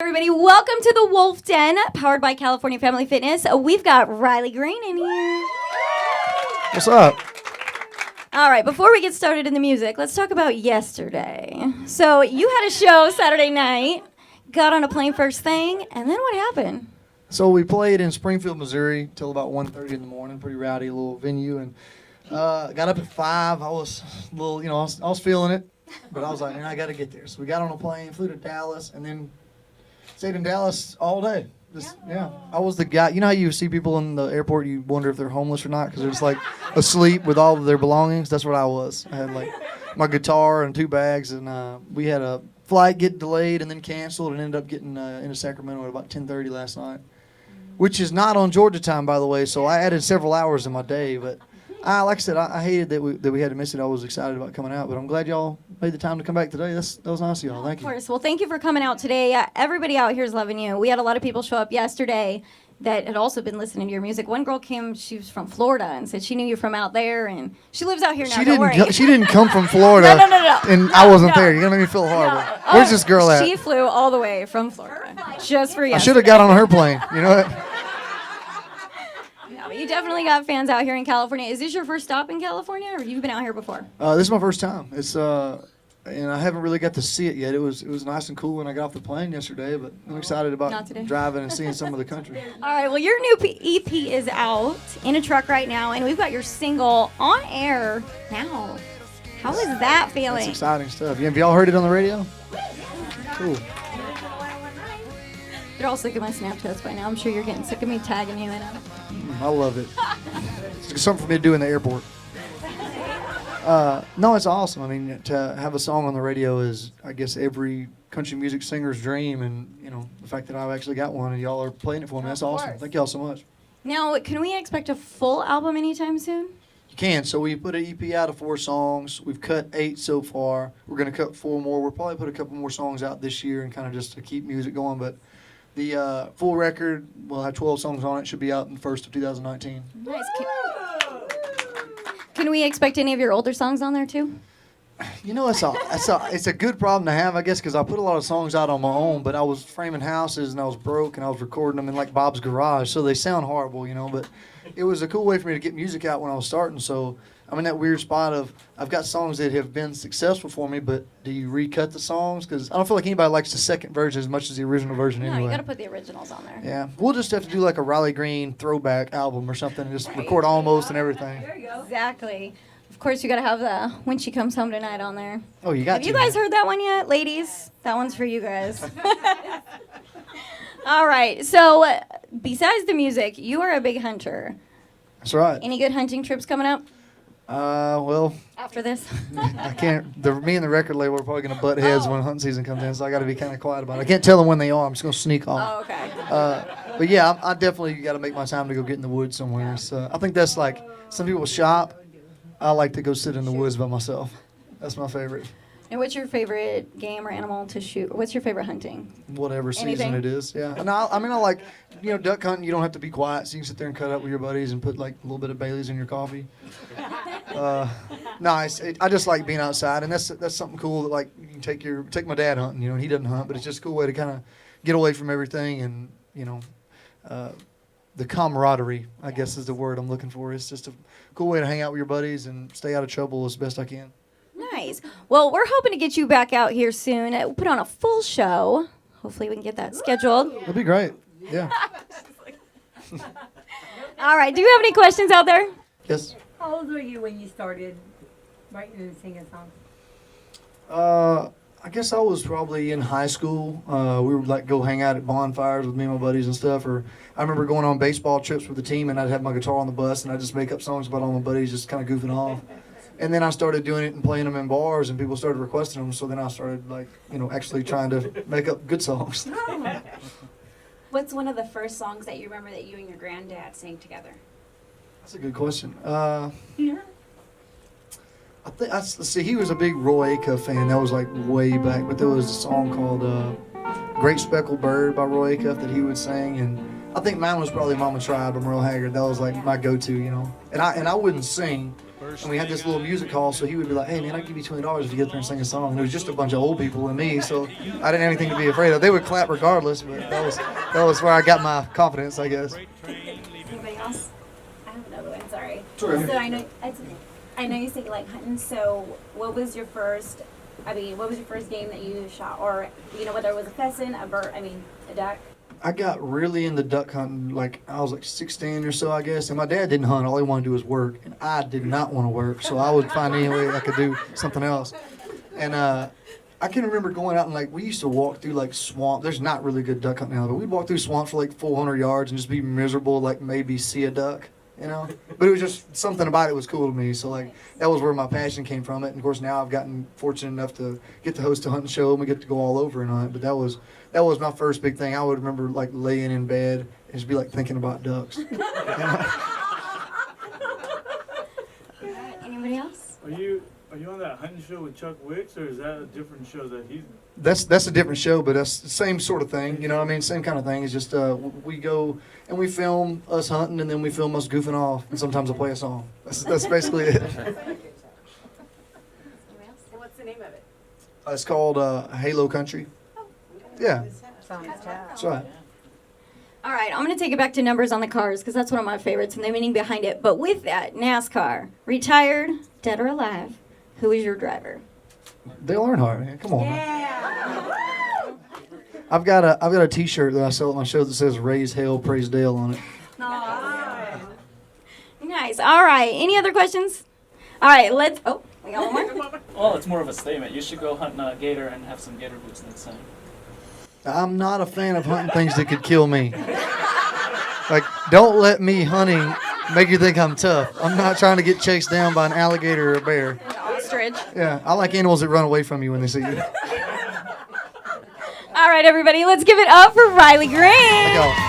Everybody, welcome to the Wolf Den, powered by California Family Fitness. We've got Riley Green in here. What's up? All right, before we get started in the music, let's talk about yesterday. So you had a show Saturday night, got on a plane first thing, and then what happened? So we played in Springfield, Missouri till about 1:30 in the morning. Pretty rowdy little venue, and got up at 5. I was a little, I was feeling it, but I was like, man, I got to get there. So we got on a plane, flew to Dallas, and then stayed in Dallas all day. I was the guy. You know how you see people in the airport, you wonder if they're homeless or not because they're just like asleep with all of their belongings? That's what I was. I had like my guitar and 2 bags, and we had a flight get delayed and then canceled and ended up getting into Sacramento at about 10:30 last night, which is not on Georgia time, by the way, so I added several hours in my day, but like I said, I hated that we had to miss it. I was excited about coming out, but I'm glad y'all made the time to come back today. That was nice of y'all. Thank you. Of course. Well, thank you for coming out today. Everybody out here is loving you. We had a lot of people show up yesterday that had also been listening to your music. One girl came, she was from Florida, and said she knew you from out there, and she lives out here now. She didn't come from Florida. No. And I wasn't there. You're going to make me feel horrible. No. Where's this girl at? She flew all the way from Florida just for you. I should have got on her plane. You know what? You definitely got fans out here in California. Is this your first stop in California, or have you been out here before? This is my first time. It's and I haven't really got to see it yet. It was nice and cool when I got off the plane yesterday, but I'm excited about driving and seeing some of the country. All right, well, your new EP is out in a truck right now, and we've got your single on air now. How is that feeling? That's exciting stuff. Have y'all heard it on the radio? Cool. You're all sick of my Snapchats by now. I'm sure you're getting sick of me tagging you in them. I love it. It's something for me to do in the airport. No, it's awesome. I mean, to have a song on the radio is, I guess, every country music singer's dream. And, the fact that I've actually got one and y'all are playing it for me, that's awesome. Thank y'all so much. Now, can we expect a full album anytime soon? You can. So we put an EP out of 4 songs. We've cut 8 so far. We're going to cut 4 more. We'll probably put a couple more songs out this year and kind of just to keep music going. But the full record will have 12 songs on it. Should be out in the 1st of 2019. Nice. Can we expect any of your older songs on there too? It's a good problem to have, I guess, because I put a lot of songs out on my own, but I was framing houses and I was broke and I was recording them in like Bob's garage, so they sound horrible, but it was a cool way for me to get music out when I was starting. So I'm in that weird spot of I've got songs that have been successful for me, but do you recut the songs? Because I don't feel like anybody likes the second version as much as the original version anyway. No, you got to put the originals on there. Yeah. We'll just have to do like a Riley Green throwback album or something and just record almost and everything. There you go. Exactly. Of course, you got to have the When She Comes Home Tonight on there. Oh, you got Have you guys heard that one yet, ladies? That one's for you guys. All right. So besides the music, you are a big hunter. That's right. Any good hunting trips coming up? Well, after this? I can't. Me and the record label are probably going to butt heads when hunting season comes in, so I got to be kind of quiet about it. I can't tell them when they are. I'm just going to sneak off. Oh, okay. But yeah, I definitely got to make my time to go get in the woods somewhere. So I think that's like some people shop. I like to go sit in the woods by myself. That's my favorite. And what's your favorite game or animal to shoot? What's your favorite hunting? Whatever season Anything? it is, yeah. And I like, duck hunting, you don't have to be quiet, so you can sit there and cut up with your buddies and put like a little bit of Bailey's in your coffee. Nice. I just like being outside, and that's something cool that like you can take my dad hunting, and he doesn't hunt, but it's just a cool way to kind of get away from everything and, the camaraderie, I guess is the word I'm looking for. It's just a cool way to hang out with your buddies and stay out of trouble as best I can. Nice. Well, we're hoping to get you back out here soon. We'll put on a full show. Hopefully we can get that scheduled. That'd be great. Yeah. All right. Do you have any questions out there? Yes. How old were you when you started writing and singing songs? I guess I was probably in high school. We would like go hang out at bonfires with me and my buddies and stuff. Or I remember going on baseball trips with the team, and I'd have my guitar on the bus, and I'd just make up songs about all my buddies, just kind of goofing off. And then I started doing it and playing them in bars, and people started requesting them. So then I started actually trying to make up good songs. What's one of the first songs that you remember that you and your granddad sang together? That's a good question. Let's see, he was a big Roy Acuff fan. That was like way back, but there was a song called Great Speckled Bird by Roy Acuff that he would sing, and I think mine was probably Mama Tried by Merle Haggard. That was like my go-to, And I wouldn't sing, and we had this little music hall, so he would be like, hey man, I'll give you $20 if you get there and sing a song. And it was just a bunch of old people and me, so I didn't have anything to be afraid of. They would clap regardless, but that was where I got my confidence, I guess. Anybody else? I have another one. Sorry. Sure. So I know you say you like hunting. So what was your first? What was your first game that you shot, or whether it was a pheasant, a bird? A duck. I got really into duck hunting, like I was like 16 or so, I guess. And my dad didn't hunt; all he wanted to do was work, and I did not want to work, so I would find any way I could do something else. And I can remember going out and like we used to walk through like swamp. There's not really good duck hunting now, but we'd walk through swamp for like 400 yards and just be miserable, like maybe see a duck, But it was just something about it was cool to me. So like that was where my passion came from it. And of course now I've gotten fortunate enough to get to host a hunting show and we get to go all over and hunt. But that was my first big thing. I would remember like laying in bed and just be like thinking about ducks. Anybody else? Are you on that hunting show with Chuck Wicks, or is that a different show that he's? That's a different show, but that's the same sort of thing. You know what I mean? Same kind of thing. It's just we go and we film us hunting, and then we film us goofing off, and sometimes I play a song. That's basically it. Anybody else? And what's the name of it? It's called Halo Country. Yeah, that's right. All right, I'm going to take it back to numbers on the cars because that's one of my favorites and the meaning behind it. But with that, NASCAR, retired, dead or alive, who is your driver? Dale Earnhardt, man. Come on, man. I've got a T-shirt that I sell at my show that says "Raise Hell, Praise Dale" on it. Nice. All right. Any other questions? All right. Oh, we got one more. Well, it's more of a statement. You should go hunt a gator and have some gator boots next time. I'm not a fan of hunting things that could kill me. Like, don't let me hunting make you think I'm tough. I'm not trying to get chased down by an alligator or a bear. Ostrich. Yeah, I like animals that run away from you when they see you. All right, everybody. Let's give it up for Riley Green. Thank y'all.